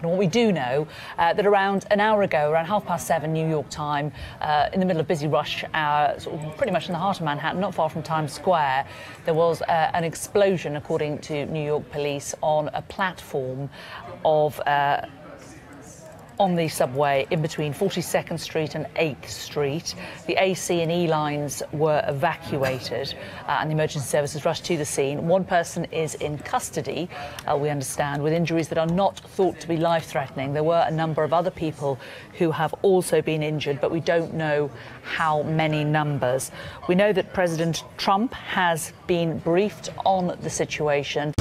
happened. What we do know that around an hour ago, around 7:30 New York time, in the middle of busy rush hour, sort of pretty much in the heart of Manhattan, not far from Times Square, there was an explosion, according to New York police, on a platform of on the subway in between 42nd Street and 8th Street. The AC and E lines were evacuated and the emergency services rushed to the scene. One person is in custody, we understand, with injuries that are not thought to be life-threatening. There were a number of other people who have also been injured, but we don't know how many numbers. We know that President Trump has been briefed on the situation.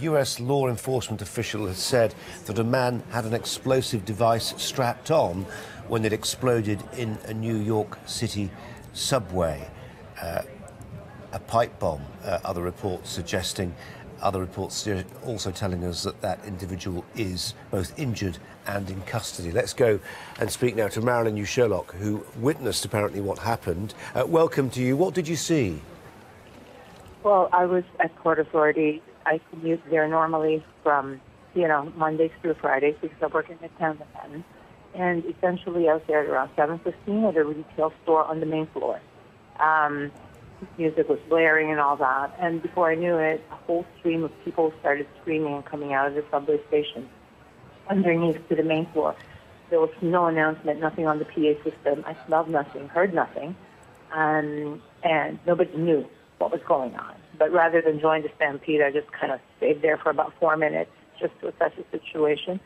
US law enforcement official has said that a man had an explosive device strapped on when it exploded in a New York City subway. A pipe bomb, other reports also telling us that that individual is both injured and in custody. Let's go and speak now to Marilyn New Sherlock, who witnessed apparently what happened. Welcome to you. What did you see? Well, I was at Port Authority. I commute there normally from, Mondays through Fridays because I work in Midtown Manhattan. And essentially I was there at around 7:15 at a retail store on the main floor. Music was blaring and all that. And before I knew it, a whole stream of people started screaming and coming out of the subway station underneath to the main floor. There was no announcement, nothing on the PA system. I smelled nothing, heard nothing. And nobody knew what was going on. But rather than join the stampede, I just kind of stayed there for about 4 minutes just to assess the situation.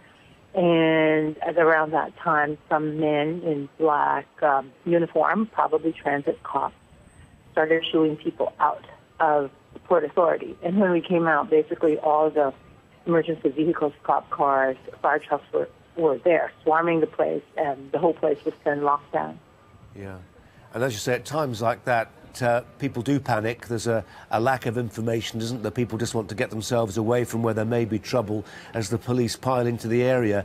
And at around that time, some men in black uniform, probably transit cops, started shooing people out of the Port Authority. And when we came out, basically all the emergency vehicles, cop cars, fire trucks were there, swarming the place, and the whole place was then locked down. Yeah. And as you say, at times like that, people do panic. There's a lack of information, isn't there? People just want to get themselves away from where there may be trouble as the police pile into the area.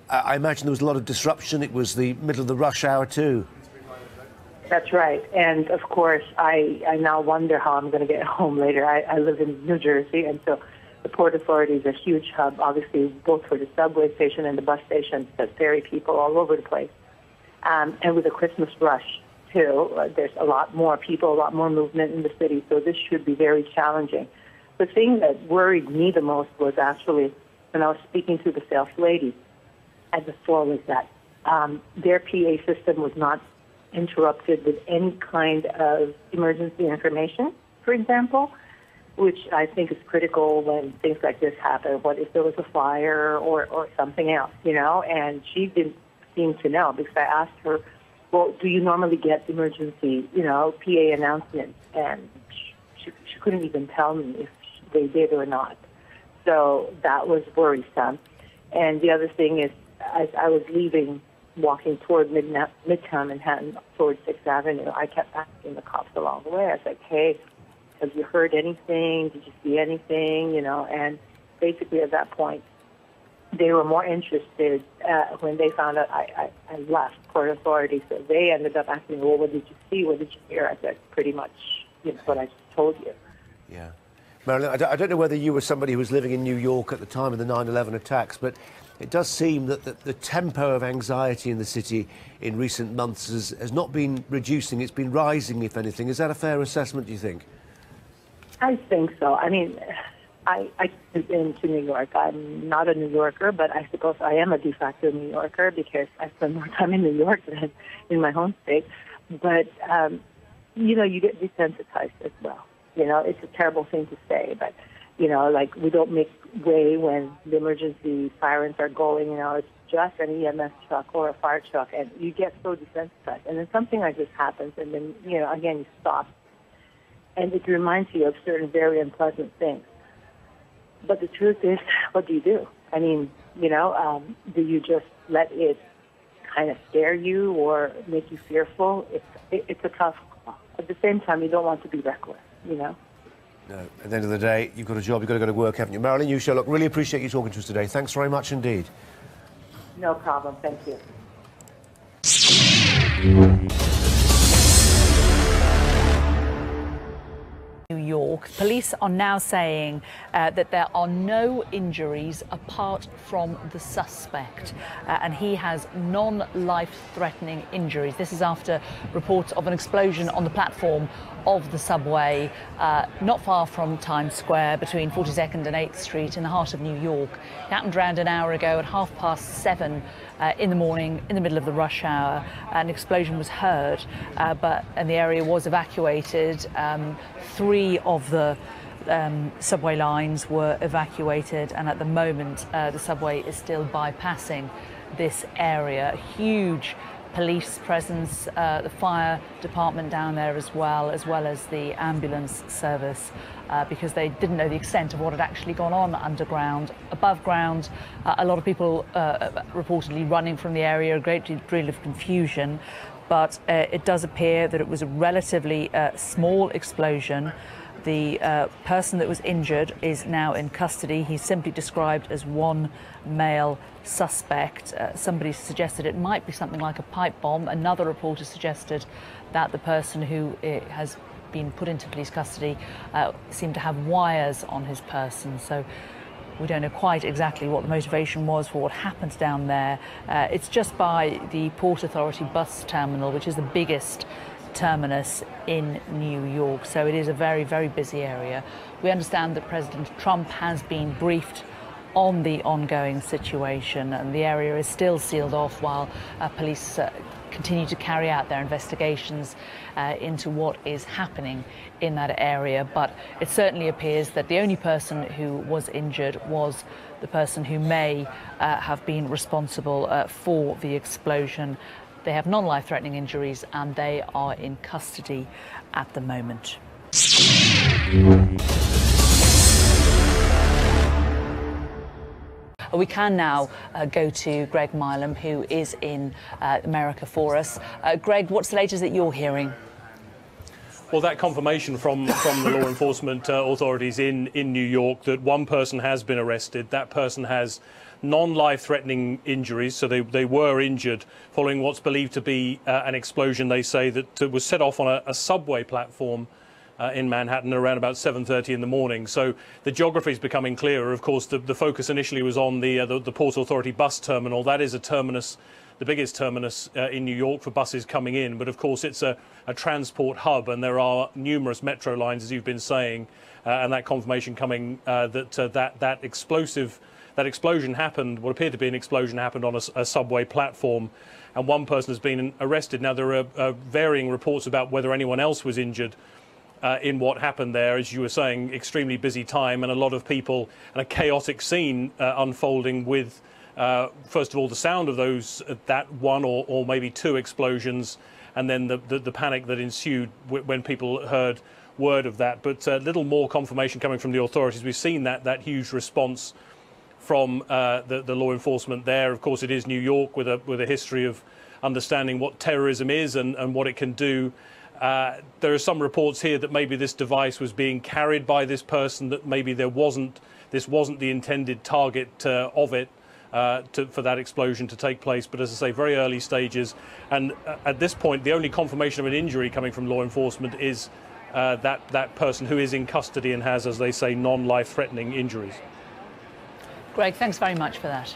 I imagine there was a lot of disruption. It was the middle of the rush hour too. That's right. And, of course, I now wonder how I'm going to get home later. I live in New Jersey, and so the Port Authority is a huge hub, obviously, both for the subway station and the bus stations that ferry people all over the place. And with the Christmas rush, too, there's a lot more people, a lot more movement in the city, so this should be very challenging. The thing that worried me the most was actually when I was speaking to the sales lady at the store was that their PA system was not interrupted with any kind of emergency information, for example, which I think is critical when things like this happen. What if there was a fire or something else, And she didn't seem to know because I asked her, well, do you normally get emergency, PA announcements? And she couldn't even tell me if they did or not. So that was worrisome. And the other thing is, as I was leaving, walking toward Midtown Manhattan, towards 6th Avenue, I kept asking the cops along the way. I was like, hey, have you heard anything? Did you see anything? And basically at that point, they were more interested when they found out I left Port Authority. So they ended up asking me, well, what did you see? What did you hear? I said, pretty much what I just told you. Yeah. Marilyn, I don't know whether you were somebody who was living in New York at the time of the 9/11 attacks, but it does seem that the tempo of anxiety in the city in recent months has not been reducing, it's been rising, if anything. Is that a fair assessment, do you think? I think so. I mean, I been to New York. I'm not a New Yorker, but I suppose I am a de facto New Yorker because I spend more time in New York than in my home state. But, you get desensitized as well. It's a terrible thing to say, but, like we don't make way when the emergency sirens are going, it's just an EMS truck or a fire truck, and you get so desensitized. And then something like this happens, and then, again, you stop. And it reminds you of certain very unpleasant things. But the truth is, what do you do? I mean, do you just let it kind of scare you or make you fearful? It's a tough call. At the same time, you don't want to be reckless, No, at the end of the day, you've got a job, you've got to go to work, haven't you? Marilyn, you Sherlock, really appreciate you talking to us today. Thanks very much indeed. No problem. Thank you. New York. Police are now saying that there are no injuries apart from the suspect, and he has non-life-threatening injuries. This is after reports of an explosion on the platform of the subway not far from Times Square between 42nd and 8th Street in the heart of New York. It happened around an hour ago at 7:30 in the morning, in the middle of the rush hour. An explosion was heard, and the area was evacuated. 3 of the subway lines were evacuated, and at the moment the subway is still bypassing this area. A huge police presence, the fire department down there as well as the ambulance service, because they didn't know the extent of what had actually gone on underground. Above ground, a lot of people reportedly running from the area, a great deal of confusion, but it does appear that it was a relatively small explosion. The person that was injured is now in custody. He's simply described as one male suspect. Somebody suggested it might be something like a pipe bomb. Another reporter suggested that the person who has been put into police custody seemed to have wires on his person. So we don't know quite exactly what the motivation was for what happened down there. It's just by the Port Authority bus terminal, which is the biggest terminus in New York, so it is a very, very busy area. We understand that President Trump has been briefed on the ongoing situation, and the area is still sealed off while police continue to carry out their investigations into what is happening in that area. But it certainly appears that the only person who was injured was the person who may have been responsible for the explosion. They have non-life-threatening injuries and they are in custody at the moment. We can now go to Greg Milam, who is in America for us. Greg, what's the latest that you're hearing? Well, that confirmation from the law enforcement authorities in New York that one person has been arrested. That person has non-life-threatening injuries, so they were injured following what's believed to be an explosion, they say, that was set off on a subway platform in Manhattan around about 7:30 in the morning. So the geography is becoming clearer. Of course, the focus initially was on the Port Authority bus terminal. That is a terminus, the biggest terminus in New York for buses coming in. But of course, it's a transport hub, and there are numerous metro lines, as you've been saying, and that confirmation coming that explosion happened, what appeared to be an explosion happened on a subway platform, and one person has been arrested. Now, there are varying reports about whether anyone else was injured in what happened there. As you were saying, extremely busy time and a lot of people and a chaotic scene unfolding with, first of all, the sound of that one or maybe 2 explosions, and then the panic that ensued when people heard word of that. But little more confirmation coming from the authorities. We've seen that huge response from the law enforcement there. Of course, it is New York with a history of understanding what terrorism is and what it can do. There are some reports here that maybe this device was being carried by this person, that maybe this wasn't the intended target of it for that explosion to take place. But as I say, very early stages, and at this point, the only confirmation of an injury coming from law enforcement is that person who is in custody and has, as they say, non-life-threatening injuries. Greg, thanks very much for that.